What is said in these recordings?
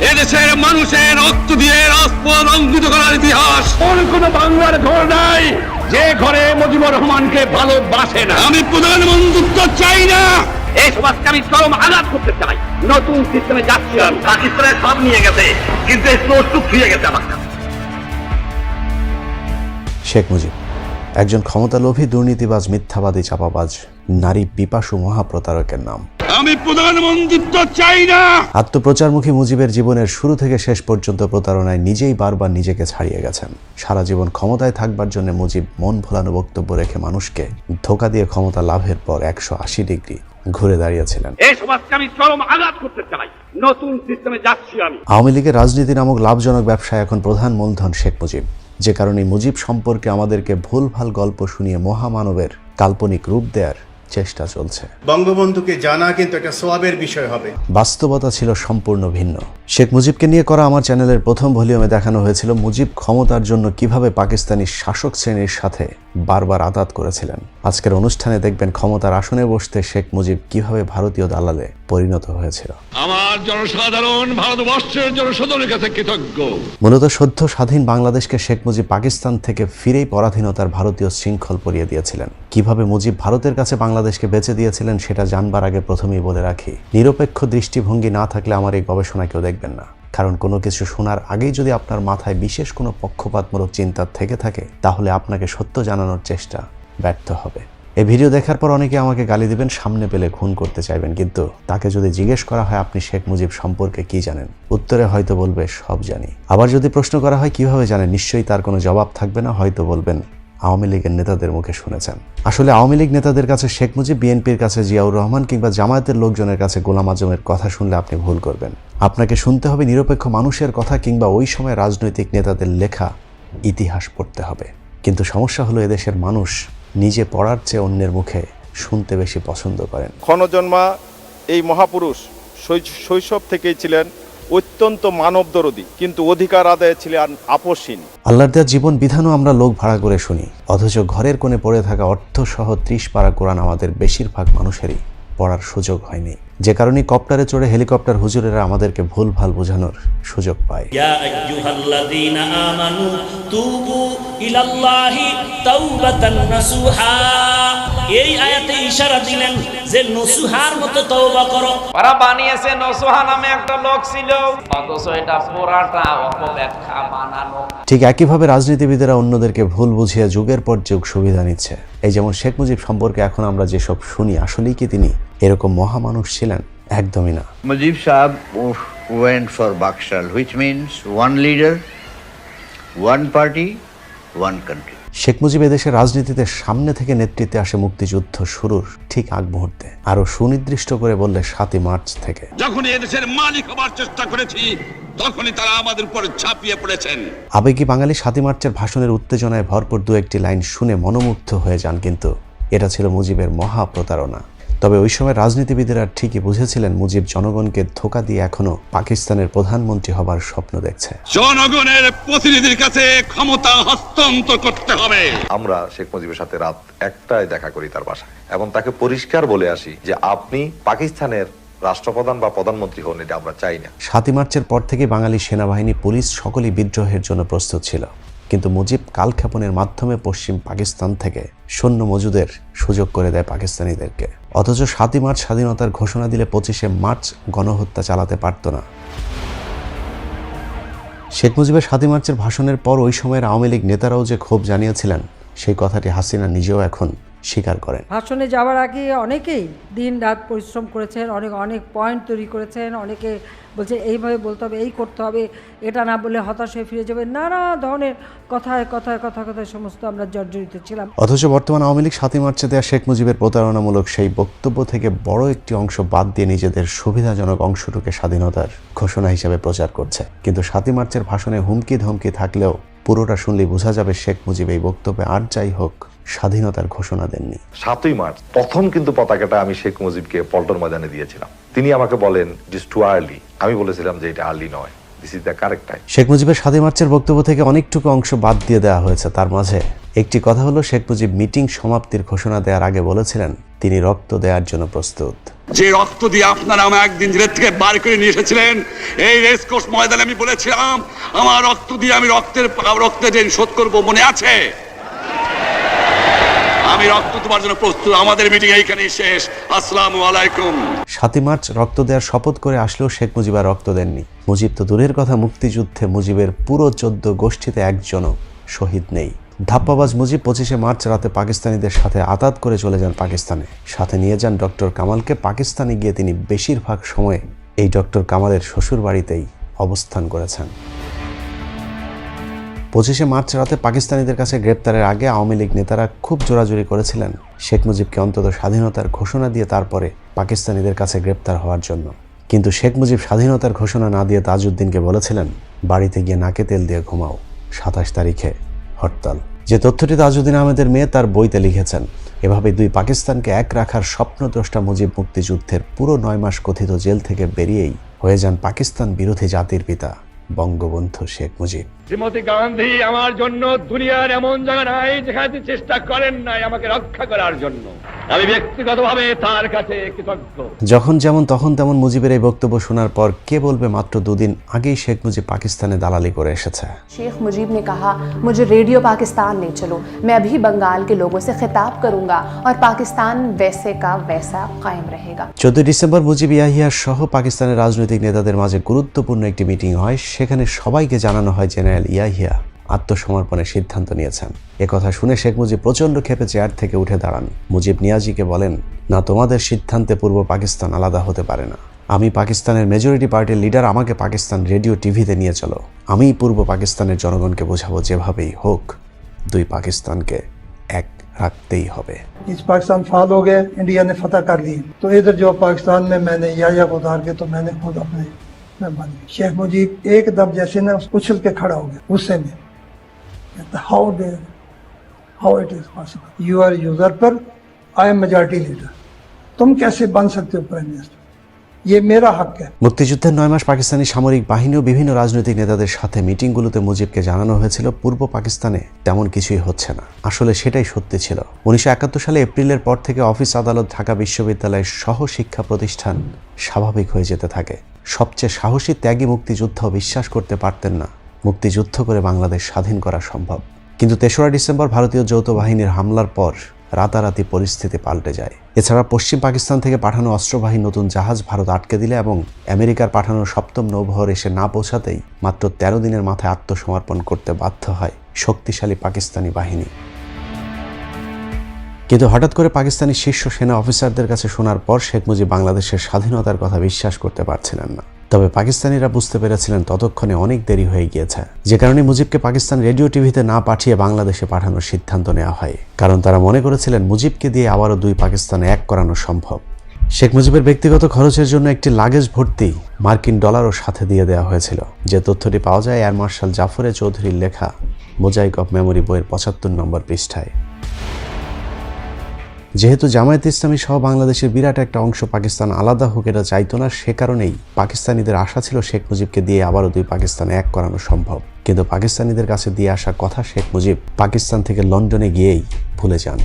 এদেশের মানুষের রক্ত দিয়ে রাজপথ অঙ্কিত করার ইতিহাস। কোন বাংলার ঘর নাই যে ঘরে মুজিবুর রহমানকে ভালোবাসে না। আমি প্রধানমন্ত্রিত্ব চাই না, এই সমাজকে আমি চরম আঘাত করতে চাই। নতুন সিস্টেমে যাচ্ছি আমি। পাকিস্তানের সব নিয়ে গেছে, কিন্তু স্লোটুক ফিরে গেছে আমার কাছে। শেখ মুজিব একজন ক্ষমতালোভী, দুর্নীতিবাজ, মিথ্যাবাদী, চাপাবাজ, নারী পিপাসু মহাপ্রতারকের নাম। আমি প্রধানমন্ত্রিত্ব চাই না। আত্মপ্রচারমুখী মুজিবের জীবনের শুরু থেকে শেষ পর্যন্ত প্রতারণায় নিজেই বারবার নিজেকে ছাড়িয়ে গেছেন। সারা জীবন ক্ষমতায় থাকবার জন্য মুজিব মন ভোলানো বক্তব্য রেখে মানুষকে ধোঁকা দিয়ে ক্ষমতা লাভের পর 180 ডিগ্রি ঘুরে দাঁড়িয়েছিলেন। এই সমাজকে আমি চরম আঘাত করতে চাই। নতুন সিস্টেমে যাচ্ছি আমি। আওয়ামী লীগের রাজনীতি নামক লাভজনক ব্যবসায় এখন প্রধান মূলধন শেখ মুজিব। যে কারণে মুজিব সম্পর্কে আমাদেরকে ভুলভাল গল্প শুনিয়ে মহামানবের কাল্পনিক রূপ দেওয়ার চেষ্টা চলছে। বঙ্গবন্ধুকে জানা কিন্তু একটা সওয়াবের বিষয় হবে। বাস্তবতা ছিল সম্পূর্ণ ভিন্ন। শেখ মুজিবকে নিয়ে করা আমার চ্যানেলের প্রথম ভলিউমে দেখানো হয়েছিল মুজিব ক্ষমতার জন্য কিভাবে পাকিস্তানি শাসক শ্রেণীর সাথে বারবার আঘাত করেছিলেন। আজকের অনুষ্ঠানে দেখবেন ক্ষমতার আসনে বসতে শেখ মুজিব কিভাবে ভারতীয় দালালে পরিণত হয়েছিল। আমার জনসাধারণ ভারতবর্ষের জনসাধারণের কাছে কৃতজ্ঞ। মূলত সদ্য স্বাধীন বাংলাদেশকে শেখ মুজিব পাকিস্তান থেকে ফিরেই পরাধীনতার ভারতীয় শৃঙ্খল পরিয়ে দিয়েছিলেন। কিভাবে মুজিব ভারতের কাছে বাংলাদেশকে বেচে দিয়েছিলেন সেটা জানবার আগে প্রথমেই বলে রাখি, নিরপেক্ষ দৃষ্টিভঙ্গি না থাকলে আমার এই গবেষণা কেউ দেখবেন না। কারণ কোনো কিছু শোনার আগেই যদি আপনার মাথায় বিশেষ কোনো পক্ষপাতমূলক চিন্তা থেকে থাকে, তাহলে আপনাকে সত্য জানানোর চেষ্টা ব্যর্থ হবে। এই ভিডিও দেখার পর অনেকে আমাকে গালি দিবেন, সামনে পেলে খুন করতে চাইবেন, কিন্তু তাকে যদি জিজ্ঞেস করা হয় আপনি শেখ মুজিব সম্পর্কে কি জানেন, উত্তরে হয়তো বলবে সব জানি। আবার যদি প্রশ্ন করা হয় কিভাবে জানেন, নিশ্চয়ই তার কোনো জবাব থাকবে না, হয়তো বলবেন আওয়ামী লীগের নেতাদের মুখে শুনেছেন। আসলে আওয়ামী লীগ নেতাদের কাছে শেখ মুজিব, বিএনপির কাছে জিয়াউর রহমান কিংবা জামায়াতের লোকজনের কাছে গোলাম আজমের কথা শুনলে আপনি ভুল করবেন। আপনাকে শুনতে হবে নিরপেক্ষ মানুষের কথা কিংবা ওই সময় রাজনৈতিক নেতাদের লেখা ইতিহাস পড়তে হবে। কিন্তু সমস্যা হলো এদেশের মানুষ নিজে পড়ার চেয়ে অন্যের মুখে শুনতে বেশি পছন্দ করেন। ক্ষণজন্মা এই মহাপুরুষ শৈশব থেকেই ছিলেন অত্যন্ত মানবদরদী, কিন্তু অধিকার আদায়ে ছিলেন আপসহীন। আল্লাহর দেওয়া জীবন বিধানও আমরা লোক ভাড়া করে শুনি, অথচ ঘরের কোণে পড়ে থাকা অর্থসহ 30 পারা কোরআন আমাদের বেশিরভাগ মানুষেরই পড়ার সুযোগ হয়নি। যে কারণে কপ্টারে চড়ে হেলিকপ্টার হুজুরেরা আমাদেরকে ভুলভাল বোঝানোর সুযোগ পায়। ইয়া আইয়ুহাল্লাযীনা আমানু তুবু ইলাল্লাহি তাওবাতান নাসুহা। এই আয়াতে ইশারা দিলেন যে নসুহার মতো তওবা করো। ওরা বানিয়েছে নসুহা নামে একটা লোক ছিল, অথচ এটা পুরাটা অপব্যাখ্যা বানানো। ঠিক একইভাবে রাজনীতিবিদেরা অন্যদেরকে ভুল বুঝিয়ে যুগের পর যুগ সুবিধা নিচ্ছে। এই যেমন শেখ মুজিব সম্পর্কে এখন আমরা যেসব শুনি, আসলেই কি তিনি এরকম মহামানুষ ছিলেন? একদমই না। Mujib Saab went for Bakshal, which means one leader, one party, one country. Sheikh Mujib এদেশের রাজনীতিতে সামনে থেকে নেতৃত্বে আসে মুক্তিযুদ্ধ শুরুর ঠিক আগ মুহূর্তে, আরো সুনির্দিষ্ট করে বললে 7ই মার্চ থেকে। যখনই এদেশের মালিক হবার চেষ্টা করেছি, তখনই তারা আমাদের উপর ঝাঁপিয়ে পড়েছেন। আবেগী বাঙালি 7ই মার্চের ভাষণের উত্তেজনায় ভরপুর দু একটি লাইন শুনে মনোমুগ্ধ হয়ে যান, কিন্তু এটা ছিল মুজিবের মহা প্রতারণা। তবে ওই সময় রাজনীতিবিদেরা ঠিকই বুঝেছিলেন মুজিব জনগণকে ধোঁকা দিয়ে এখনো পাকিস্তানের প্রধানমন্ত্রী হবার স্বপ্ন দেখছে। জনগণের প্রতিনিধির কাছে ক্ষমতা হস্তান্তর করতে হবে। আমরা শেখ মুজিবের সাথে রাত 1টায় দেখা করি তার বাসায়, এবং তাকে পরিষ্কার বলে আসি যে আপনি পাকিস্তানের রাষ্ট্রপ্রধান বা প্রধানমন্ত্রী হন, এটা আমরা চাই না। 7ই মার্চের পর থেকে বাঙালি সেনাবাহিনী, পুলিশ সকলেই বিদ্রোহের জন্য প্রস্তুত ছিল, কিন্তু মুজিব কালক্ষেপণের মাধ্যমে পশ্চিম পাকিস্তান থেকে সৈন্য মজুদের সুযোগ করে দেয় পাকিস্তানিদেরকে। অথচ 7ই মার্চ স্বাধীনতার ঘোষণা দিলে 25শে মার্চ গণহত্যা চালাতে পারত না। শেখ মুজিবের 7ই মার্চের ভাষণের পর ওই সময়ের আওয়ামী লীগ নেতারাও যে ক্ষোভ জানিয়েছিলেন, সেই কথাটি হাসিনা নিজেও এখন স্বীকার করেন। ভাষণে যাওয়ার আগে অনেকেই দিন রাত পরিশ্রম করেছেন, অনেক পয়েন্ট তৈরি করেছেন। অনেকে বলছে এইভাবে বলতে হবে, এই করতে হবে, এটা না বলে হতাশ হয়ে ফিরে যাবে, নানা ধরনের কথায় সমস্ত আমরা জর্জরিত ছিলাম। অথচ বর্তমান আওয়ামী লীগ 7ই মার্চে দেওয়া শেখ মুজিবের প্রতারণামূলক সেই বক্তব্য থেকে বড় একটি অংশ বাদ দিয়ে নিজেদের সুবিধাজনক অংশটুকে স্বাধীনতার ঘোষণা হিসেবে প্রচার করছে। কিন্তু 7ই মার্চের ভাষণে হুমকি ধমকি থাকলেও পুরোটা শুনলেই বোঝা যাবে শেখ মুজিব এই বক্তব্যে আর যাই হোক স্বাধীনতার ঘোষণা দেননি। 7ই মার্চ প্রথম কিন্তু পতাকাটা আমি শেখ মুজিবকে পল্টন ময়দানে দিয়েছিলাম। তিনি আমাকে বলেন ইটস টু আর্লি। আমি বলেছিলাম যে এটা আর্লি নয়, this is the correct time. Sheikh মুজিবের 7ই মার্চের বক্তব্য থেকে অনেকটুকু অংশ বাদ দিয়ে দেওয়া হয়েছে। তার মাঝে একটি কথা হলো, শেখ মুজিব মিটিং সমাপ্তির ঘোষণা দেওয়ার আগে বলেছিলেন তিনি রক্ত দেওয়ার জন্য প্রস্তুত। যে রক্ত দিয়ে আপনারা আমাকে একদিন জেল থেকে বার করে নিয়ে এসেছিলেন, এই রেসকোর্স ময়দানে আমি বলেছিলাম আমার রক্ত দিয়ে আমি রক্তের ঋণ শোধ করব, মনে আছে? আমি রক্ত দেওয়ার জন্য প্রস্তুত। আমাদের মিটিং এইখানেই শেষ। আসসালামু আলাইকুম। 7 মার্চ রক্ত দেওয়ার শপথ করে আসলেও শেখ মুজিব আর রক্ত দেননি। মুজিব তো দূরের কথা, মুক্তিযুদ্ধে মুজিবের পুরো 14 গোষ্ঠীতে একজনও শহীদ নেই। ধাপ্পাবাজ মুজিব 25শে মার্চ রাতে পাকিস্তানিদের সাথে আতাত করে চলে যান পাকিস্তানে। সাথে নিয়ে যান ডক্টর কামালকে। পাকিস্তানে গিয়ে তিনি বেশিরভাগ সময়ে এই ডক্টর কামালের শ্বশুর বাড়িতেই অবস্থান করেছেন। 25শে মার্চ রাতে পাকিস্তানিদের কাছে গ্রেপ্তারের আগে আওয়ামী লীগ নেতারা খুব জোরাজুরি করেছিলেন শেখ মুজিবকে অন্তত স্বাধীনতার ঘোষণা দিয়ে তারপরে পাকিস্তানিদের কাছে গ্রেপ্তার হওয়ার জন্য। কিন্তু শেখ মুজিব স্বাধীনতার ঘোষণা না দিয়ে তাজউদ্দিনকে বলেছিলেন বাড়িতে গিয়ে নাকে তেল দিয়ে ঘুমাও, 27 তারিখে হরতাল। যে তথ্যটি তাজউদ্দিন আহমেদের মেয়ে তার বইতে লিখেছেন। এভাবে দুই পাকিস্তানকে এক রাখার স্বপ্নদ্রষ্টা মুজিব মুক্তিযুদ্ধের পুরো 9 মাস কথিত জেল থেকে বেরিয়েই হয়ে যান পাকিস্তান বিরোধী জাতির পিতা বঙ্গবন্ধু শেখ মুজিব। শ্রীমতী গান্ধী আমার জন্য দুনিয়ার এমন জায়গা নাই যেখানে চেষ্টা করেন নাই আমাকে রক্ষা করার জন্য। আমি ব্যক্তিগতভাবে তার কাছে কৃতজ্ঞ। যখন যেমন তখন তেমন মুজিবের এই বক্তব্য শোনার পর কে বলবে মাত্র 2 দিন আগেই শেখ মুজিব পাকিস্তানে দালালি করে এসেছে। शेख मुजीब ने कहा मुझे रेडियो पाकिस्तान ले चलो, मैं भी बंगाल के लोगों से खिताब करूंगा और पाकिस्तान वैसे का वैसा कायम रहेगा। 14 ডিসেম্বর মুজিব ইয়াহিয়া সহ পাকিস্তানের রাজনৈতিক নেতাদের মাঝে গুরুত্বপূর্ণ একটি মিটিং হয়। সেখানে সবাইকে জানানো হয় জেনারেল ইয়াহিয়া আত্মসমর্পণের সিদ্ধান্ত নিয়েছেন। একথা শুনে শেখ মুজিব প্রচণ্ড ক্ষেপে চেয়ার থেকে উঠে দাঁড়ান। মুজিব নিয়াজিকে বলেন, না, তোমাদের সিদ্ধান্তে পূর্ব পাকিস্তান আলাদা হতে পারে না। আমি পাকিস্তানের মেজরিটি পার্টির লিডার, আমাকে পাকিস্তান রেডিও টিভিতে নিয়ে চলো। আমিই পূর্ব পাকিস্তানের জনগণকে বোঝাবো যেভাবেই হোক 2 পাকিস্তানকে এক রাখতেই হবে। इस पाकिस्तान फाल हो गए, इंडिया ने फतह कर ली, तो इधर जो पाकिस्तान में मैंने याहिया को उतार के तो मैंने खुद अपने में बन गई। शेख मुजीब एकदम जैसे ना उछल के खड़ा हो गया गुस्से में, how it is possible, you are usurper, I am majority leader, तुम कैसे बन सकते हो प्राइम मिनिस्टर, ये मेरा हक है। মুক্তিযুদ্ধের 9 মাস পাকিস্তানি সামরিক বাহিনী ও বিভিন্ন রাজনৈতিক নেতাদের সাথে মিটিংগুলোতে মুজিবকে জানানো হয়েছিল পূর্ব পাকিস্তানে তেমন কিছুই হচ্ছে না। আসলে সেটাই সত্যি ছিল। 1971 সালে এপ্রিলের পর থেকে অফিস আদালত, ঢাকা বিশ্ববিদ্যালয় সহ শিক্ষা প্রতিষ্ঠান স্বাভাবিক হয়ে যেতে থাকে। সবচেয়ে সাহসী ত্যাগী মুক্তিযুদ্ধ বিশ্বাস করতে পারতেন না মুক্তিযুদ্ধ করে বাংলাদেশ স্বাধীন করা সম্ভব। কিন্তু 3রা ডিসেম্বর ভারতীয় যৌথ বাহিনীর হামলার পর রাতারাতি পরিস্থিতি পাল্টে যায়। এছাড়া পশ্চিম পাকিস্তান থেকে পাঠানো অস্ত্রবাহী নতুন জাহাজ ভারত আটকে দিলে এবং আমেরিকার পাঠানো 7ম নৌবহর এসে না পৌঁছাতেই মাত্র 13 দিনের মাথায় আত্মসমর্পণ করতে বাধ্য হয় শক্তিশালী পাকিস্তানি বাহিনী। কিন্তু হঠাৎ করে পাকিস্তানি শীর্ষ সেনা অফিসারদের কাছে শোনার পর শেখ মুজিব বাংলাদেশের স্বাধীনতার কথা বিশ্বাস করতে পারছিলেন না। তবে পাকিস্তানিরা বুঝতে পেরেছিলেন ততক্ষণে অনেক দেরি হয়ে গিয়েছে, যে কারণে মুজিবকে পাকিস্তান রেডিও টিভিতে না পাঠিয়ে বাংলাদেশে পাঠানোর সিদ্ধান্ত নেওয়া হয়। কারণ তারা মনে করেছিলেন মুজিবকে দিয়ে আবারও 2 পাকিস্তানে এক করানো সম্ভব। শেখ মুজিবের ব্যক্তিগত খরচের জন্য একটি লাগেজ ভর্তি মার্কিন ডলারও সাথে দিয়ে দেওয়া হয়েছিল। যে তথ্যটি পাওয়া যায় এয়ার মার্শাল জাফরে চৌধুরীর লেখা মোজাইক অফ মেমোরি বইয়ের 75 নম্বর পৃষ্ঠায়। যেহেতু জামায়াত ইসলামী সহ বাংলাদেশের বিরাট একটা অংশ পাকিস্তান আলাদা হোক এটা চাইতো না, সে কারণেই পাকিস্তানিদের আশা ছিল শেখ মুজিবকে দিয়ে আবারও 2 পাকিস্তানে এক করানো সম্ভব। কিন্তু পাকিস্তানিদের কাছে দিয়ে আসা কথা শেখ মুজিব পাকিস্তান থেকে লন্ডনে গিয়েই ভুলে যান।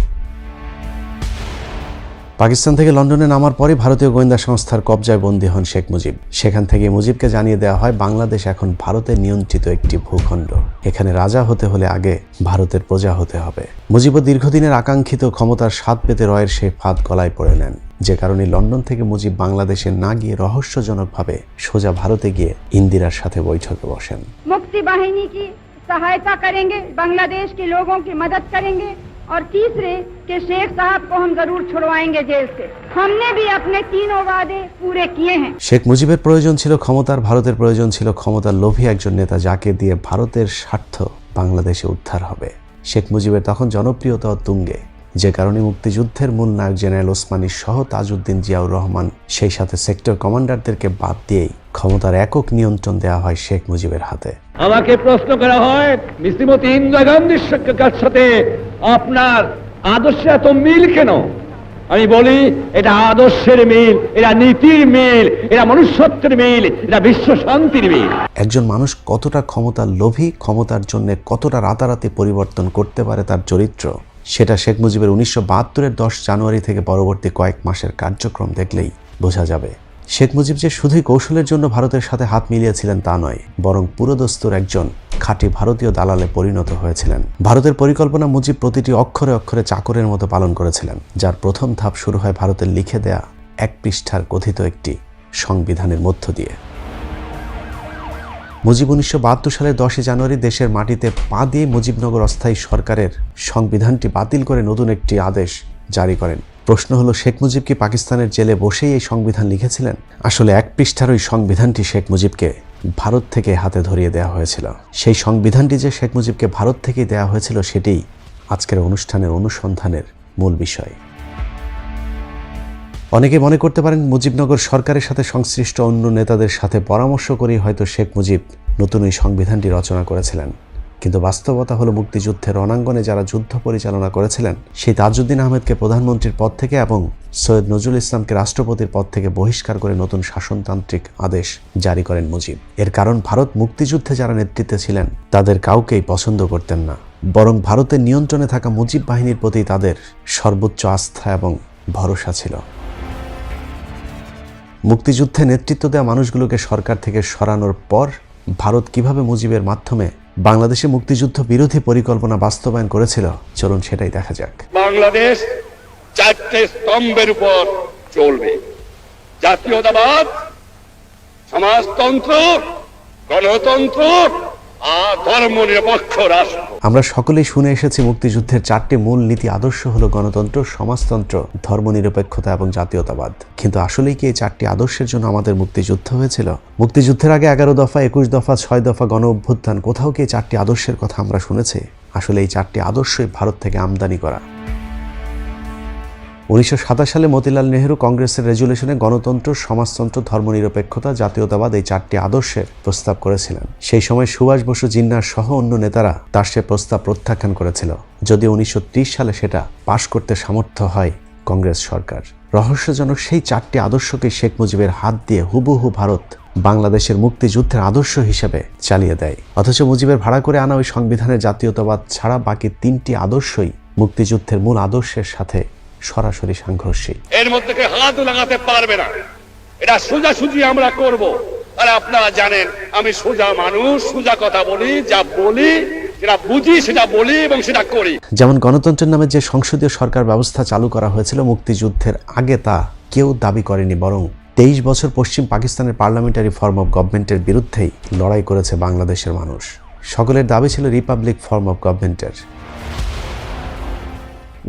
পাকিস্তান থেকে লন্ডনে নামার পরই ভারতীয় গোয়েন্দা সংস্থার কবজায় বন্দী হন শেখ মুজিব। সেখান থেকে মুজিবকে জানিয়ে দেওয়া হয় বাংলাদেশ এখন ভারতের নিয়ন্ত্রিত একটি ভূখণ্ড, এখানে রাজা হতে হলে আগে ভারতের প্রজা হতে হবে। মুজিবও দীর্ঘদিনের আকাঙ্ক্ষিত ক্ষমতার স্বাদ পেতে রয়ের সেই ফাঁদ গলায় পড়ে নেন। যে কারণে লন্ডন থেকে মুজিব বাংলাদেশে না গিয়ে রহস্যজনকভাবে সোজা ভারতে গিয়ে ইন্দিরার সাথে বৈঠকে বসেন। मुक्ति बाहिनी की सहायता करेंगे, बांग्लादेश के लोगों की मदद करेंगे और तीसरे के शेख साहब को हम जरूर छुड़वाएंगे जेल से। हमने भी अपने 3 वादे पूरे किए हैं। শেখ মুজিবের প্রয়োজন ছিল ক্ষমতার, ভারতের প্রয়োজন ছিল ক্ষমতার লোভী একজন নেতা যাকে দিয়ে ভারতের স্বার্থ বাংলাদেশে উদ্ধার হবে। শেখ মুজিবের তখন জনপ্রিয়তা তুঙ্গে, যে কারণে মুক্তিযুদ্ধের মূল নায়ক জেনারেল ওসমানী সহ তাজউদ্দিন জিয়াউর রহমান সেই সাথে সেক্টর কমান্ডারদেরকে বাদ দিয়েই ক্ষমতার একক নিয়ন্ত্রণ দেওয়া হয় শেখ মুজিবের হাতে। আমাকে প্রশ্ন করা হয় শ্রীমতী ইন্দিরা গান্ধীর সাথে আপনার আদর্শে এত মিল কেন? আমি বলি এটা আদর্শের মিল, এটা নীতির মিল, এটা মনুষ্যত্বের মিল, এটা বিশ্ব শান্তির মিল। একজন মানুষ কতটা ক্ষমতার লোভী, ক্ষমতার জন্য কতটা রাতারাতি পরিবর্তন করতে পারে তার চরিত্র, সেটা শেখ মুজিবের 1972-এর 10 জানুয়ারি থেকে পরবর্তী কয়েক মাসের কার্যক্রম দেখলেই বোঝা যাবে। শেখ মুজিব যে শুধুই কৌশলের জন্য ভারতের সাথে হাত মিলিয়েছিলেন তা নয়, বরং পুরোদস্তুর একজন খাঁটি ভারতীয় দালালে পরিণত হয়েছিলেন। ভারতের পরিকল্পনা মুজিব প্রতিটি অক্ষরে অক্ষরে চাকরের মতো পালন করেছিলেন, যার প্রথম ধাপ শুরু হয় ভারতের লিখে দেয়া 1 পৃষ্ঠার কথিত একটি সংবিধানের মধ্য দিয়ে। মুজিব 1972 সালের 10 জানুয়ারি দেশের মাটিতে পা দিয়ে মুজিবনগর অস্থায়ী সরকারের সংবিধানটি বাতিল করে নতুন একটি আদেশ জারি করেন। প্রশ্ন হলো, শেখ মুজিব কি পাকিস্তানের জেলে বসেই এই সংবিধান লিখেছিলেন? আসলে 1 পৃষ্ঠার ওই সংবিধানটি শেখ মুজিবকে ভারত থেকে হাতে ধরিয়ে দেওয়া হয়েছিল। সেই সংবিধানটি যে শেখ মুজিবকে ভারত থেকেই দেওয়া হয়েছিল সেটিই আজকের অনুষ্ঠানের অনুসন্ধানের মূল বিষয়। অনেকে মনে করতে পারেন মুজিবনগর সরকারের সাথে সংশ্লিষ্ট অন্য নেতাদের সাথে পরামর্শ করেই হয়তো শেখ মুজিব নতুন এই সংবিধানটি রচনা করেছিলেন। কিন্তু বাস্তবতা হলো, মুক্তিযুদ্ধের রণাঙ্গনে যারা যুদ্ধ পরিচালনা করেছিলেন সেই তাজউদ্দিন আহমেদকে প্রধানমন্ত্রীর পদ থেকে এবং সৈয়দ নজরুল ইসলামকে রাষ্ট্রপতির পদ থেকে বহিষ্কার করে নতুন শাসনতান্ত্রিক আদেশ জারি করেন মুজিব। এর কারণ, ভারত মুক্তিযুদ্ধে যারা নেতৃত্বে ছিলেন তাদের কাউকেই পছন্দ করতেন না, বরং ভারতের নিয়ন্ত্রণে থাকা মুজিব বাহিনীর প্রতি তাদের সর্বোচ্চ আস্থা এবং ভরসা ছিল। মুক্তিযুদ্ধে নেতৃত্ব দেওয়া মানুষগুলোকে সরকার থেকে সরানোর পর ভারত কিভাবে মুজিবের মাধ্যমে বাংলাদেশে মুক্তিযুদ্ধ বিরোধী পরিকল্পনা বাস্তবায়ন করেছিল, চলুন সেটাই দেখা যাক। বাংলাদেশ 4টে স্তম্ভের উপর চলবে: জাতীয়তাবাদ, সমাজতন্ত্র, গণতন্ত্র আর ধর্মনিরপেক্ষ রাষ্ট্র। আমরা সকলেই শুনে এসেছি মুক্তিযুদ্ধের 4টি মূল নীতি আদর্শ হলো গণতন্ত্র, সমাজতন্ত্র, ধর্মনিরপেক্ষতা এবং জাতীয়তাবাদ। কিন্তু আসলেই কি এই 4টি আদর্শের জন্য আমাদের মুক্তিযুদ্ধ হয়েছিল? মুক্তিযুদ্ধের আগে 11 দফা, 21 দফা, 6 দফা গণ অভ্যুত্থান, কোথাও কি এই 4টি আদর্শের কথা আমরা শুনেছি? আসলে এই 4টি আদর্শই ভারত থেকে আমদানি করা। 1927 সালে মতিলাল নেহেরু কংগ্রেসের রেজুলেশনে গণতন্ত্র, সমাজতন্ত্র, ধর্মনিরপেক্ষতা, জাতীয়তাবাদ এই 4টি আদর্শের প্রস্তাব করেছিলেন। সেই সময় সুভাষ বসু, জিন্নাহ সহ অন্য নেতারা তার সে প্রস্তাব প্রত্যাখ্যান করেছিল, যদিও 1930 সালে সেটা পাশ করতে সামর্থ্য হয় কংগ্রেস সরকার। রহস্যজনক, সেই 4টি আদর্শকে শেখ মুজিবের হাত দিয়ে হুবহু ভারত বাংলাদেশের মুক্তিযুদ্ধের আদর্শ হিসেবে চালিয়ে দেয়। অথচ মুজিবের ভাড়া করে আনা ওই সংবিধানের জাতীয়তাবাদ ছাড়া বাকি 3টি আদর্শই মুক্তিযুদ্ধের মূল আদর্শের সাথে সরাসরি সাংঘর্ষিক। এর মধ্যে কেউ হাত লাগাতে পারবে না, এটা সোজাসুজি আমরা করব। আর আপনারা জানেন আমি সোজা মানুষ, সোজা কথা বলি, যা বলি যেটা বুঝি সেটা বলি এবং সেটা করি। যেমন গণতন্ত্রের নামে যে সংসদীয় সরকার ব্যবস্থা চালু করা হয়েছিল মুক্তিযুদ্ধের আগে, তা কেউ দাবি করেনি, বরং 23 বছর পশ্চিম পাকিস্তানের পার্লামেন্টারি ফর্ম অফ গভর্নমেন্টের বিরুদ্ধেই লড়াই করেছে বাংলাদেশের মানুষ। সকলের দাবি ছিল রিপাবলিক ফর্ম অফ গভর্নমেন্টের।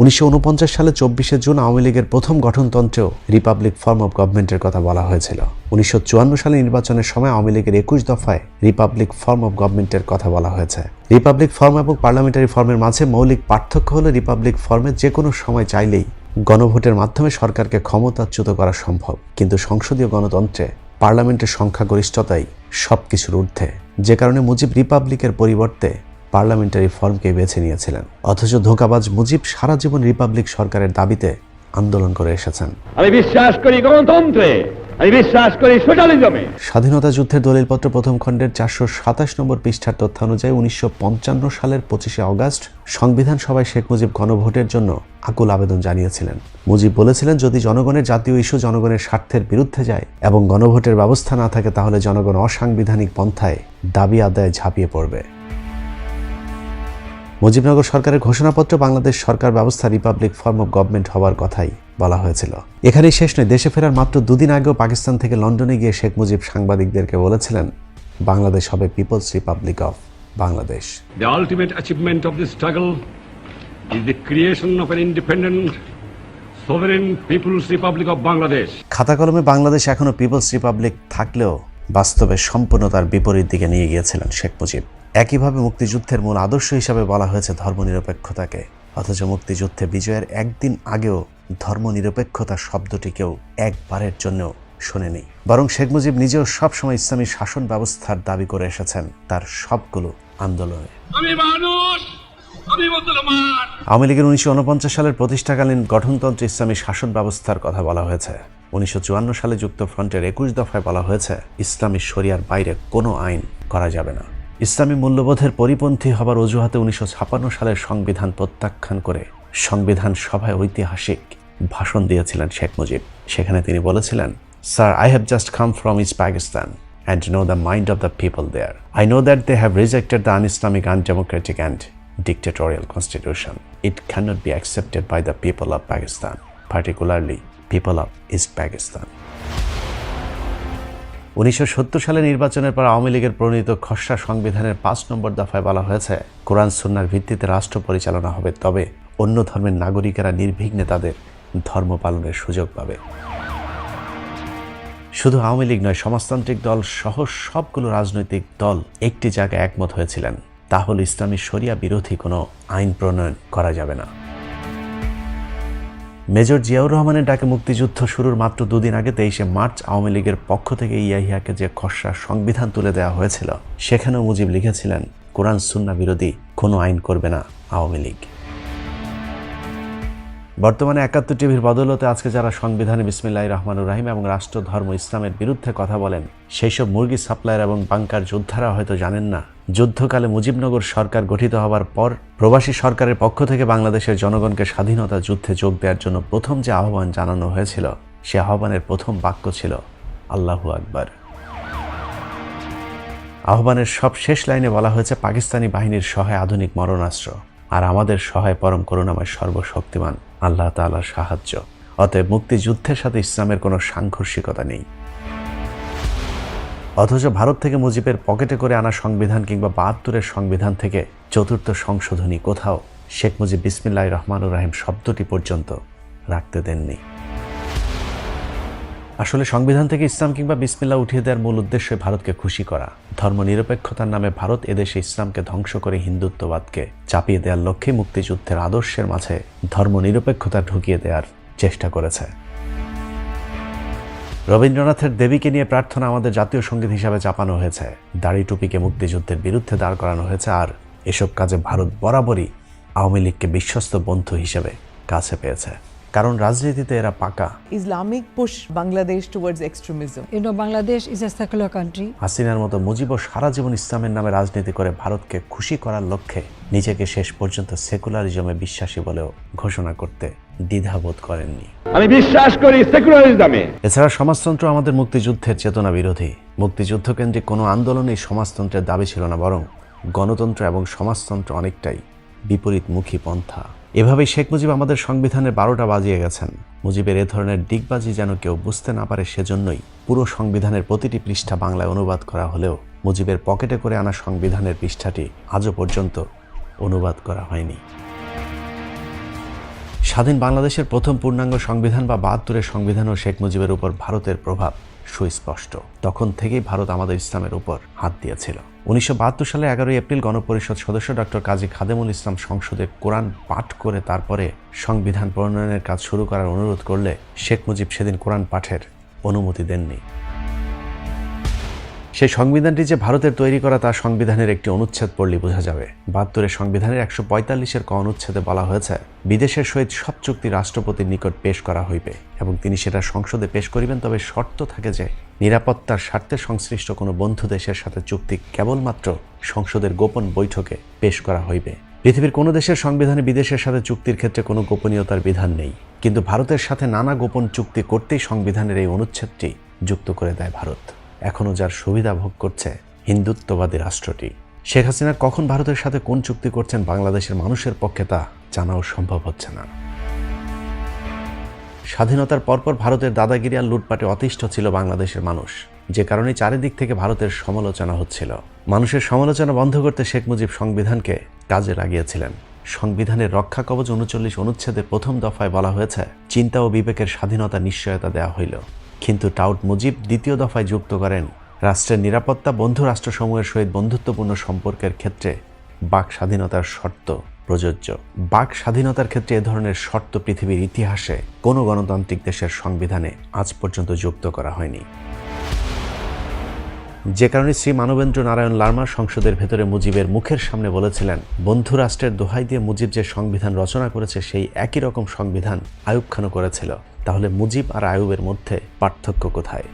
1949 সালে 24শে জুন আওয়ামী লীগের প্রথম গঠনতন্ত্রেও রিপাবলিক ফর্ম অফ গভর্নমেন্টের কথা বলা হয়েছিল। 1954 সালে নির্বাচনের সময় আওয়ামী লীগের 21 দফায় রিপাবলিক ফর্ম অফ গভর্নমেন্টের কথা বলা হয়েছে। রিপাবলিক ফর্ম এবং পার্লামেন্টারি ফর্মের মাঝে মৌলিক পার্থক্য হলো, রিপাবলিক ফর্মে যে কোনো সময় চাইলেই গণভোটের মাধ্যমে সরকারকে ক্ষমতাচ্যুত করা সম্ভব, কিন্তু সংসদীয় গণতন্ত্রে পার্লামেন্টের সংখ্যাগরিষ্ঠতাই সবকিছুর ঊর্ধ্বে, যে কারণে মুজিব রিপাবলিকের পরিবর্তে পার্লামেন্টারি ফর্মকে বেছে নিয়েছিলেন। অথচ ধোঁকাবাজ মুজিব সারা জীবন রিপাবলিক সরকারের দাবিতে আন্দোলন করে এসেছেন। আমি বিশ্বাস করি গণতন্ত্রে, আমি বিশ্বাস করি সোশ্যালিজমে। স্বাধীনতা যুদ্ধের দলিলপত্র প্রথম খণ্ডের 427 নম্বর পৃষ্ঠার তথ্য অনুযায়ী 1955 সালের 25শে অগাস্ট সংবিধান সভায় শেখ মুজিব গণভোটের জন্য আকুল আবেদন জানিয়েছিলেন। মুজিব বলেছিলেন, যদি জনগণের জাতীয় ইস্যু জনগণের স্বার্থের বিরুদ্ধে যায় এবং গণভোটের ব্যবস্থা না থাকে, তাহলে জনগণ অসাংবিধানিক পন্থায় দাবি আদায়ে ঝাঁপিয়ে পড়বে। মুজিবনগর সরকারের ঘোষণাপত্র বাংলাদেশ সরকার ব্যবস্থা রিপাবলিক ফর্ম অফ গভর্নমেন্ট হওয়ার কথাই বলা হয়েছিল। এখানেই শেষ নয়, দেশে ফেরার মাত্র 2 দিন আগেও পাকিস্তান থেকে লন্ডনে গিয়ে শেখ মুজিব সাংবাদিকদেরকে বলেছিলেন, বাংলাদেশ হবে People's Republic of Bangladesh. The ultimate achievement of this struggle is the creation of an independent, sovereign People's Republic of Bangladesh. খাতা কলমে বাংলাদেশ এখনো পিপলস রিপাবলিক থাকলেও বাস্তবে সম্পূর্ণ তার বিপরীত দিকে নিয়ে গিয়েছিলেন শেখ মুজিব। একইভাবে মুক্তিযুদ্ধের মূল আদর্শ হিসাবে বলা হয়েছে ধর্মনিরপেক্ষতাকে, অথচ মুক্তিযুদ্ধে বিজয়ের একদিন আগেও ধর্মনিরপেক্ষতা শব্দটি কেউ একবারের জন্যও শোনেনি, বরং শেখ মুজিব নিজেও সবসময় ইসলামী শাসন ব্যবস্থার দাবি করে এসেছেন তার সবগুলো আন্দোলনে। আওয়ামী লীগের 1949 সালের প্রতিষ্ঠাকালীন গঠনতন্ত্র ইসলামী শাসন ব্যবস্থার কথা বলা হয়েছে। 1954 সালে যুক্ত ফ্রন্টের 21 দফায় বলা হয়েছে, ইসলামী শরিয়ার বাইরে কোনো আইন করা যাবে না। ইসলামী মূল্যবোধের পরিপন্থী হবার অজুহাতে 1956 সালের সংবিধান প্রত্যাখ্যান করে সংবিধান সভায় ঐতিহাসিক ভাষণ দিয়েছিলেন শেখ মুজিব। সেখানে তিনি বলেছিলেন, sir, I have just come from East Pakistan and know the mind of the people there. I know that they have rejected the un-Islamic, undemocratic and dictatorial constitution. It cannot be accepted by the people of Pakistan, particularly people of East Pakistan. 1970 সালে নির্বাচনের পর আওয়ামী লীগের প্রণীত খসড়া সংবিধানের 5 নম্বর দফায় বলা হয়েছে, কোরআন সুন্নাহর ভিত্তিতে রাষ্ট্র পরিচালনা হবে, তবে অন্য ধর্মের নাগরিকেরা নির্বিঘ্নে তাদের ধর্ম পালনের সুযোগ পাবে। শুধু আওয়ামী লীগ নয়, সমাজতান্ত্রিক দল সহ সবগুলো রাজনৈতিক দল একটি জায়গায় একমত হয়েছিলেন, তা হল ইসলামী শরিয়া বিরোধী কোনো আইন প্রণয়ন করা যাবে না। মেজর জিয়াউর রহমানের ডাকে মুক্তিযুদ্ধ শুরুর মাত্র 2 দিন আগে 23শে মার্চ আওয়ামী লীগের পক্ষ থেকে ইয়াহিয়াকে যে খসড়া সংবিধান তুলে দেওয়া হয়েছিল, সেখানেও মুজিব লিখেছিলেন, কোরআন সুন্নাহ বিরোধী কোনো আইন করবে না আওয়ামী লীগ। বর্তমানে 71 টিভির বদৌলতে আজকে যারা সংবিধানে বিসমিল্লাহির রহমানির রহিম এবং রাষ্ট্র ধর্ম ইসলামের বিরুদ্ধে কথা বলেন, সেই সব মুরগি সাপ্লায়ার এবং বাংকার যোদ্ধারা হয়তো জানেন না, যুদ্ধকালে মুজিবনগর সরকার গঠিত হওয়ার পর প্রবাসী সরকারের পক্ষ থেকে বাংলাদেশের জনগণকে স্বাধীনতা যুদ্ধে যোগ দেওয়ার জন্য প্রথম যে আহ্বান জানানো হয়েছিল, সে আহ্বানের প্রথম বাক্য ছিল আল্লাহু আকবার। আহ্বানের সব শেষ লাইনে বলা হয়েছে, পাকিস্তানি বাহিনীর সহায় আধুনিক মরণাস্ত্র আর আমাদের সহায় পরম করুণাময় সর্বশক্তিমান আল্লাহ তাআলার সাহায্য। অতএব মুক্তিযুদ্ধের সাথে ইসলামের কোনো সাংঘর্ষিকতা নেই। অথচ ভারত থেকে মুজিবের পকেটে করে আনা সংবিধান কিংবা 72-এর সংবিধান থেকে 4র্থ সংশোধনী কোথাও শেখ মুজিব বিসমিল্লাহির রহমানির রহিম শব্দটি পর্যন্ত রাখতে দেননি। আসলে সংবিধান থেকে ইসলাম কিংবা বিসমিল্লাহ উঠিয়ে দেওয়ার মূল উদ্দেশ্য ভারতকে খুশি করা। ধর্মনিরপেক্ষতার নামে ভারত এদেশে ইসলামকে ধ্বংস করে হিন্দুত্ববাদকে চাপিয়ে দেওয়ার লক্ষ্যে মুক্তিযুদ্ধের আদর্শের মাঝে ধর্মনিরপেক্ষতা ঢুকিয়ে দেওয়ার চেষ্টা করেছে। রবীন্দ্রনাথের দেবীকে নিয়ে প্রার্থনা আমাদের জাতীয় সঙ্গীত হিসাবে চাপানো হয়েছে, দাড়ি টুপিকে মুক্তিযুদ্ধের বিরুদ্ধে দাঁড় করানো হয়েছে, আর এসব কাজে ভারত বরাবরই আওয়ামী লীগকে বিশ্বস্ত বন্ধু হিসেবে কাছে পেয়েছে, কারণ রাজনীতিতে এরা পাকা। Islamic push Bangladesh towards extremism. You know, Bangladesh is a secular country. হাসিনার মতো মুজিবও সারা জীবন ইসলামের নামে রাজনীতি করে ভারতকে খুশি করার লক্ষ্যে নিজেকে শেষ পর্যন্ত সেকুলারিজমে বিশ্বাসী বলেও ঘোষণা করতে দ্বিধাবোধ করেননি। আমি বিশ্বাস করি সেকুলারিজমে। এছাড়া সমাজতন্ত্র আমাদের মুক্তিযুদ্ধের চেতনা বিরোধী। মুক্তিযুদ্ধ কেন্দ্রিক কোনো আন্দোলনেই সমাজতন্ত্রের দাবি ছিল না, বরং গণতন্ত্র এবং সমাজতন্ত্র অনেকটাই বিপরীতমুখী পন্থা। এভাবেই শেখ মুজিব আমাদের সংবিধানের 12টা বাজিয়ে গেছেন। মুজিবের এ ধরনের দিগবাজি যেন কেউ বুঝতে না পারে, সেজন্যই পুরো সংবিধানের প্রতিটি পৃষ্ঠা বাংলায় অনুবাদ করা হলেও মুজিবের পকেটে করে আনা সংবিধানের পৃষ্ঠাটি আজও পর্যন্ত অনুবাদ করা হয়নি। স্বাধীন বাংলাদেশের প্রথম পূর্ণাঙ্গ সংবিধান বা 72-এর সংবিধানও শেখ মুজিবের উপর ভারতের প্রভাব সুস্পষ্ট। তখন থেকেই ভারত আমাদের ইসলামের উপর হাত দিয়েছিল। 1972 সালে 11 এপ্রিল গণপরিষদ সদস্য ডক্টর কাজী খাদেমুল ইসলাম সংসদে কোরআন পাঠ করে তারপরে সংবিধান প্রণয়নের কাজ শুরু করার অনুরোধ করলে শেখ মুজিব সেদিন কোরআন পাঠের অনুমতি দেননি। সেই সংবিধানটি যে ভারতের তৈরি করা তা সংবিধানের একটি অনুচ্ছেদ পড়লে বোঝা যাবে। 72-এর সংবিধানের 145-এর ক অনুচ্ছেদে বলা হয়েছে, বিদেশের সহিত সব চুক্তি রাষ্ট্রপতির নিকট পেশ করা হইবে এবং তিনি সেটা সংসদে পেশ করিবেন, তবে শর্ত থাকে যে নিরাপত্তার স্বার্থে সংশ্লিষ্ট কোনো বন্ধু দেশের সাথে চুক্তি কেবলমাত্র সংসদের গোপন বৈঠকে পেশ করা হইবে। পৃথিবীর কোনো দেশের সংবিধানে বিদেশের সাথে চুক্তির ক্ষেত্রে কোনো গোপনীয়তার বিধান নেই, কিন্তু ভারতের সাথে নানা গোপন চুক্তি করতেই সংবিধানের এই অনুচ্ছেদটি যুক্ত করে দেয় ভারত। এখনও যার সুবিধা ভোগ করছে হিন্দুত্ববাদী রাষ্ট্রটি। শেখ হাসিনা কখন ভারতের সাথে কোন চুক্তি করছেন বাংলাদেশের মানুষের পক্ষে তা জানাও সম্ভব হচ্ছে না। স্বাধীনতার পরপর ভারতের দাদাগিরি আর লুটপাটে অতিষ্ঠ ছিল বাংলাদেশের মানুষ, যে কারণে চারিদিক থেকে ভারতের সমালোচনা হচ্ছিল। মানুষের সমালোচনা বন্ধ করতে শেখ মুজিব সংবিধানকে কাজে লাগিয়েছিলেন। সংবিধানের রক্ষা কবচ 39 অনুচ্ছেদের প্রথম দফায় বলা হয়েছে, চিন্তা ও বিবেকের স্বাধীনতা নিশ্চয়তা দেওয়া হইল। কিন্তু টাউট মুজিব দ্বিতীয় দফায় যুক্ত করেন, রাষ্ট্রের নিরাপত্তা বন্ধু রাষ্ট্রসমূহের সহিত বন্ধুত্বপূর্ণ সম্পর্কের ক্ষেত্রে বাক স্বাধীনতার শর্ত প্রযোজ্য। বাক স্বাধীনতার ক্ষেত্রে এ ধরনের শর্ত পৃথিবীর ইতিহাসে কোনো গণতান্ত্রিক দেশের সংবিধানে আজ পর্যন্ত যুক্ত করা হয়নি। যে কারণে শ্রী মানবেন্দ্র নারায়ণ লারমা সংসদের ভেতরে মুজিবের মুখের সামনে বলেছিলেন, বন্ধু রাষ্ট্রের দোহাই দিয়ে মুজিব যে সংবিধান রচনা করেছে সেই একই রকম সংবিধান আইয়ুব খানও করেছিল, তাহলে মুজিব আর আইয়ুবের মধ্যে পার্থক্য কোথায়?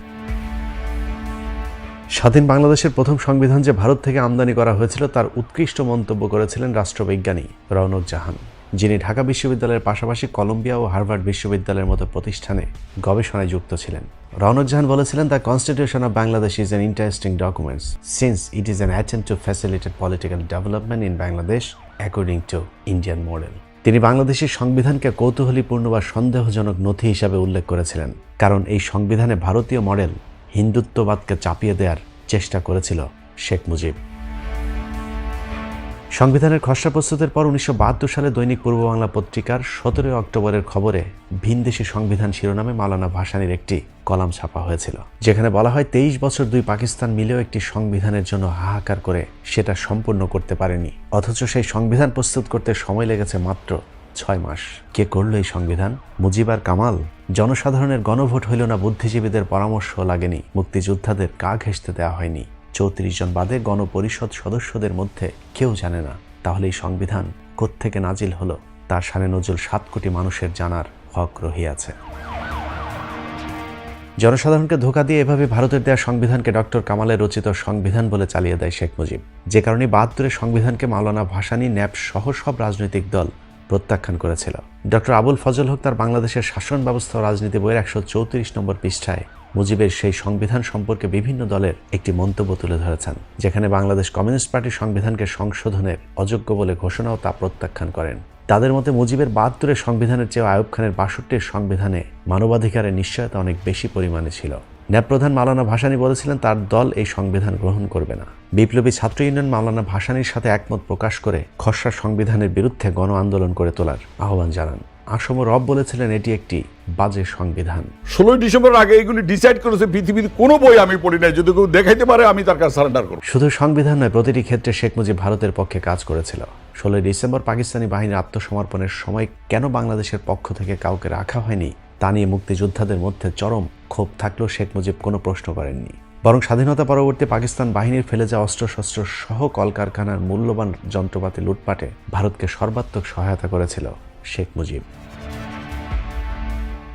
স্বাধীন বাংলাদেশের প্রথম সংবিধান যে ভারত থেকে আমদানি করা হয়েছিল তার উৎকৃষ্ট মন্তব্য করেছিলেন রাষ্ট্রবিজ্ঞানী রওনক জাহান। যিনি ঢাকা বিশ্ববিদ্যালয়ের পাশাপাশি কলম্বিয়া ও হার্ভার্ড বিশ্ববিদ্যালয়ের মতো প্রতিষ্ঠানে গবেষণায় যুক্ত ছিলেন। রওনক জাহান বলেছিলেন, the constitution of Bangladesh is an interesting documents since it is an attempt two facilitate political development in Bangladesh according to Indian model. তিনি বাংলাদেশের সংবিধানকে কৌতূহলীপূর্ণ বা সন্দেহজনক নথি হিসাবে উল্লেখ করেছিলেন, কারণ এই সংবিধানে ভারতীয় মডেল হিন্দুত্ববাদকে চাপিয়ে দেওয়ার চেষ্টা করেছিল শেখ মুজিব। সংবিধানের খসড়া প্রস্তুতের পর 1972 সালে দৈনিক পূর্ব বাংলা পত্রিকার 17 অক্টোবরের খবরে ভিনদেশী সংবিধান শিরোনামে মাওলানা ভাসানীর একটি কলাম ছাপা হয়েছিল, যেখানে বলা হয় 23 বছর দুই পাকিস্তান মিলেও একটি সংবিধানের জন্য হাহাকার করে সেটা সম্পূর্ণ করতে পারেনি, অথচ সেই সংবিধান প্রস্তুত করতে সময় লেগেছে মাত্র 6 মাস। কে করল এই সংবিধান? মুজিব আর কামাল? জনসাধারণের গণভোট হইল না, বুদ্ধিজীবীদের পরামর্শ লাগেনি, মুক্তিযোদ্ধাদের গা ঘেঁষতে দেওয়া হয়নি, 34 জন বাদে গণপরিষদ সদস্যদের মধ্যে কেউ জানে না। তাহলে এই সংবিধান কোত্থেকে নাজিল হলো? তার শানে নজরুল 7 কোটি মানুষের জানার হক রহিয়াছে। জনসাধারণকে ধোঁকা দিয়ে এভাবে ভারতের দেয়া সংবিধানকে ডক্টর কামালের রচিত সংবিধান বলে চালিয়ে দেয় শেখ মুজিব, যে কারণে 72-এর সংবিধানকে মাওলানা ভাসানী, ন্যাপ সহ সব রাজনৈতিক দল প্রত্যাখ্যান করেছিল। ডক্টর আবুল ফজল হক তার বাংলাদেশের শাসন ব্যবস্থা ও রাজনীতি বইয়ের 134 নম্বর পৃষ্ঠায় মুজিবের সেই সংবিধান সম্পর্কে বিভিন্ন দলের একটি মন্তব্য তুলে ধরেছেন, যেখানে বাংলাদেশ কমিউনিস্ট পার্টির সংবিধানকে সংশোধনের অযোগ্য বলে ঘোষণা ও তা প্রত্যাখ্যান করেন। তাদের মতে মুজিবের 72-এর সংবিধানের চেয়ে আইয়ুব খানের 62-এর সংবিধানে মানবাধিকারের নিশ্চয়তা অনেক বেশি পরিমাণে ছিল। ন্যাপ প্রধান মাওলানা ভাসানী বলেছিলেন তার দল এই সংবিধান গ্রহণ করবে না। বিপ্লবী ছাত্র ইউনিয়ন মাওলানা ভাসানীর সাথে একমত প্রকাশ করে খসড়া সংবিধানের বিরুদ্ধে গণ আন্দোলন করে তোলার আহ্বান জানান। আসম রব বলেছিলেন এটি একটি বাজে সংবিধান। 16 ডিসেম্বর আগে এগুলি ডিসাইড করেছে পৃথিবীর কোনো বই আমি পড়ি নাই, যদি কেউ দেখাইতে পারে আমি তার কাছে সারেন্ডার করব। শুধু সংবিধান নয়, প্রতিটি ক্ষেত্রে শেখ মুজিব ভারতের পক্ষে কাজ করেছিল। 16 ডিসেম্বর পাকিস্তানি বাহিনীর আত্মসমর্পণের সময় কেন বাংলাদেশের পক্ষ থেকে কাউকে রাখা হয়নি তা নিয়ে মুক্তিযোদ্ধাদের মধ্যে চরম ক্ষোভ থাকলেও শেখ মুজিব কোনো প্রশ্ন করেননি, বরং স্বাধীনতা পরবর্তী পাকিস্তান বাহিনীর ফেলে যাওয়া অস্ত্রশস্ত্র সহ কলকারখানার মূল্যবান যন্ত্রপাতি লুটপাটে ভারতকে সর্বাত্মক সহায়তা করেছিল শেখ মুজিব।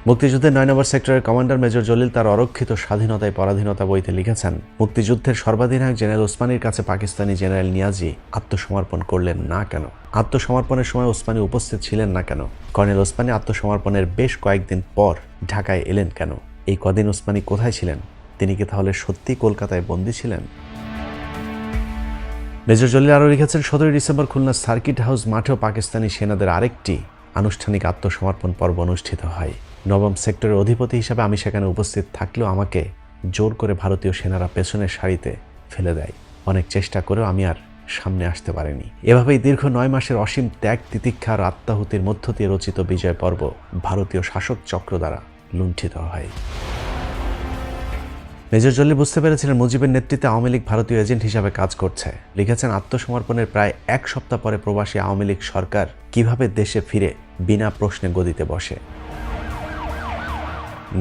মুক্তিযুদ্ধের 9 নম্বর সেক্টরের কমান্ডার মেজর জলিল তার অরক্ষিত স্বাধীনতায় পরাধীনতা বইতে লিখেছেন, মুক্তিযুদ্ধের সর্বাধিনায়ক জেনারেল ওসমানীর কাছে পাকিস্তানি জেনারেল নিয়াজি আত্মসমর্পণ করলেন না কেন? আত্মসমর্পণের সময় ওসমানী উপস্থিত ছিলেন না কেন? কর্নেল ওসমানী আত্মসমর্পণের বেশ কয়েকদিন পর ঢাকায় এলেন কেন? এই কদিন ওসমানী কোথায় ছিলেন? তিনি কি তাহলে সত্যি কলকাতায় বন্দী ছিলেন? মেজর জলিল আরও লিখেছেন, 17 ডিসেম্বর খুলনা সার্কিট হাউস মাঠেও পাকিস্তানি সেনাদের আরেকটি আনুষ্ঠানিক আত্মসমর্পণ পর্ব অনুষ্ঠিত হয়। 9 সেক্টরের অধিপতি হিসাবে আমি সেখানে উপস্থিত থাকলেও আমাকে জোর করে ভারতীয় সেনারা পেছনের সারিতে ফেলে দেয়। অনেক চেষ্টা করেও আমি আর সামনে আসতে পারিনি। এভাবেই দীর্ঘ 9 মাসের অসীম ত্যাগ, তিতিক্ষা আর আত্মাহুতির মধ্য দিয়ে রচিত বিজয় পর্ব ভারতীয় শাসক চক্র দ্বারা লুণ্ঠিত হয়। মেজর জলিল বুঝতে পেরেছিলেন মুজিবের নেতৃত্বে আওয়ামী লীগ ভারতীয় এজেন্ট হিসাবে কাজ করছে। লিখেছেন, আত্মসমর্পণের প্রায় 1 সপ্তাহ পরে প্রবাসী আওয়ামী লীগ সরকার কিভাবে দেশে ফিরে বিনা প্রশ্নে গদিতে বসে।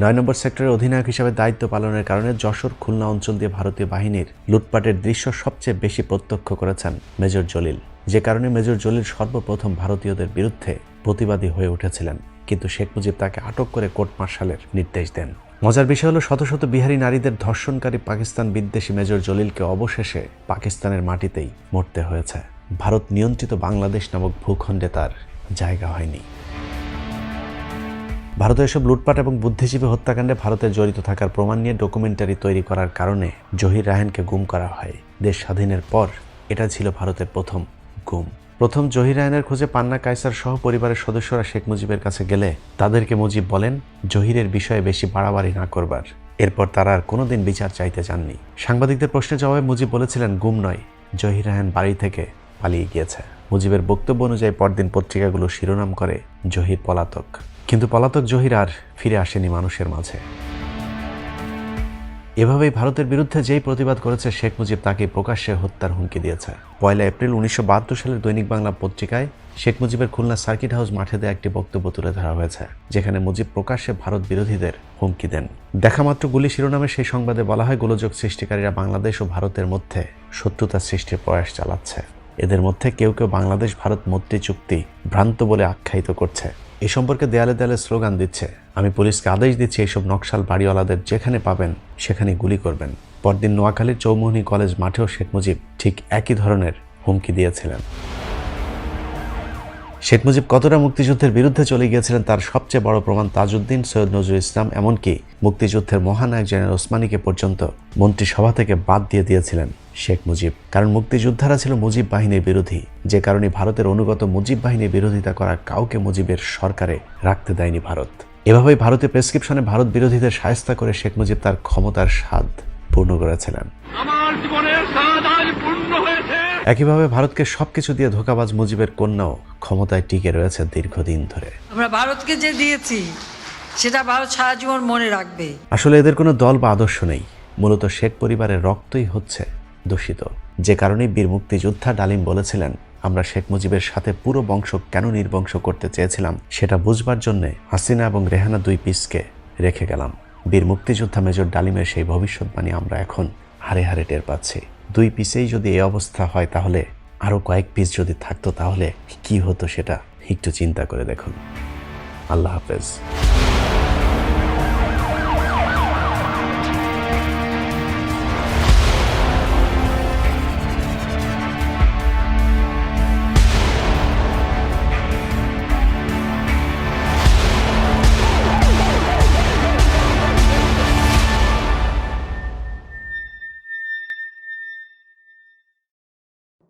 9 নম্বর সেক্টরের অধিনায়ক হিসাবে দায়িত্ব পালনের কারণে যশোর, খুলনা অঞ্চল দিয়ে ভারতীয় বাহিনীর লুটপাটের দৃশ্য সবচেয়ে বেশি প্রত্যক্ষ করেছেন মেজর জলিল, যে কারণে মেজর জলিল সর্বপ্রথম ভারতীয়দের বিরুদ্ধে প্রতিবাদী হয়ে উঠেছিলেন। কিন্তু শেখ মুজিব তাকে আটক করে কোর্ট মার্শালের নির্দেশ দেন। মজার বিষয় হলো, শত শত বিহারি নারীদের ধর্ষণকারী পাকিস্তান বিদ্বেষী মেজর জলিলকে অবশেষে পাকিস্তানের মাটিতেই মরতে হয়েছে। ভারত নিয়ন্ত্রিত বাংলাদেশ নামক ভূখণ্ডে তার জায়গা হয়নি। ভারতে এসব লুটপাট এবং বুদ্ধিজীবী হত্যাকাণ্ডে ভারতের জড়িত থাকার প্রমাণ নিয়ে ডকুমেন্টারি তৈরি করার কারণে জহির রায়হানকে গুম করা হয়। দেশ স্বাধীনের পর এটা ছিল ভারতের প্রথম গুম। প্রথম জহির রায়হানের খোঁজে পান্না কায়সার সহ পরিবারের সদস্যরা শেখ মুজিবের কাছে গেলে তাদেরকে মুজিব বলেন জহিরের বিষয়ে বেশি বাড়াবাড়ি না করবার। এরপর তারা আর কোনোদিন বিচার চাইতে চাননি। সাংবাদিকদের প্রশ্নের জবাবে মুজিব বলেছিলেন, গুম নয়, জহির রায়হান বাড়ি থেকে পালিয়ে গিয়েছে। মুজিবের বক্তব্য অনুযায়ী পরদিন পত্রিকাগুলো শিরোনাম করে জহির পলাতক। কিন্তু পলাতক জহির আর ফিরে আসেনি মানুষের মাঝে। এভাবেই ভারতের বিরুদ্ধে যেই প্রতিবাদ করেছে শেখ মুজিব তাকে প্রকাশ্যে হত্যার হুমকি দিয়েছে। 1 এপ্রিল 1972 সালের দৈনিক বাংলা পত্রিকায় শেখ মুজিবের খুলনা সার্কিট হাউস মাঠে দেয়া একটি বক্তব্য তুলে ধরা হয়েছে, যেখানে মুজিব প্রকাশ্যে ভারত বিরোধীদের হুমকি দেন। দেখামাত্র গুলি শিরোনামে সেই সংবাদে বলা হয়, গোলযোগ সৃষ্টিকারীরা বাংলাদেশ ও ভারতের মধ্যে শত্রুতা সৃষ্টির প্রয়াস চালাচ্ছে। এদের মধ্যে কেউ কেউ বাংলাদেশ ভারত মৈত্রী চুক্তি ভ্রান্ত বলে আখ্যায়িত করছে। এ সম্পর্কে দেয়ালে দেয়ালে স্লোগান দিচ্ছে। আমি পুলিশকে আদেশ দিচ্ছি, এইসব নকশাল বাড়িওয়ালাদের যেখানে পাবেন সেখানে গুলি করবেন। পরদিন নোয়াখালীর চৌমুহনী কলেজ মাঠেও শেখ মুজিব ঠিক একই ধরনের হুমকি দিয়েছিলেন। শেখ মুজিব কতটা মুক্তিযুদ্ধের বিরুদ্ধে চলে গিয়েছিলেন তার সবচেয়ে বড় প্রমাণ তাজউদ্দিন, সৈয়দ নজরুল ইসলাম, এমনকি মুক্তিযুদ্ধের মহানায়ক জেনারেল ওসমানীকে পর্যন্ত মন্ত্রিসভা থেকে বাদ দিয়ে দিয়েছিলেন শেখ মুজিব। কারণ মুক্তিযোদ্ধারা ছিল মুজিব বাহিনীর বিরোধী, যে কারণে ভারতের অনুগত মুজিব বাহিনীর বিরোধিতা করা কাউকে মুজিবের সরকারে রাখতে দেয়নি ভারত। এভাবেই ভারতীয় প্রেসক্রিপশনে ভারত বিরোধীদের শায়েস্তা করে শেখ মুজিব তার ক্ষমতার স্বাদ পূর্ণ করেছিলেন। আমার জীবনের স্বাদ আজ পূর্ণ হয়েছে। একইভাবে ভারতকে সবকিছু দিয়ে ধোঁকাবাজ মুজিবের কন্যাও ক্ষমতায় টিকে রয়েছে দীর্ঘদিন ধরে। আমরা ভারতকে যে দিয়েছি সেটা ভারত সারা জীবন মনে রাখবে। আসলে এদের কোনো দল বা আদর্শ নেই, মূলত শেখ পরিবারের রক্তই হচ্ছে দূষিত। যে কারণে বীর মুক্তিযোদ্ধা ডালিম বলেছিলেন, আমরা শেখ মুজিবের সাথে পুরো বংশ কেন নির্বংশ করতে চেয়েছিলাম সেটা বুঝবার জন্যে হাসিনা এবং রেহানা 2 পিসকে রেখে গেলাম। বীর মুক্তিযোদ্ধা মেজর ডালিমের সেই ভবিষ্যৎবাণী আমরা এখন হারে হারে টের পাচ্ছি। 2 পিসেই যদি এই অবস্থা হয়, তাহলে আরও কয়েক পিস যদি থাকতো তাহলে কি হতো সেটা একটু চিন্তা করে দেখুন। আল্লাহ হাফেজ।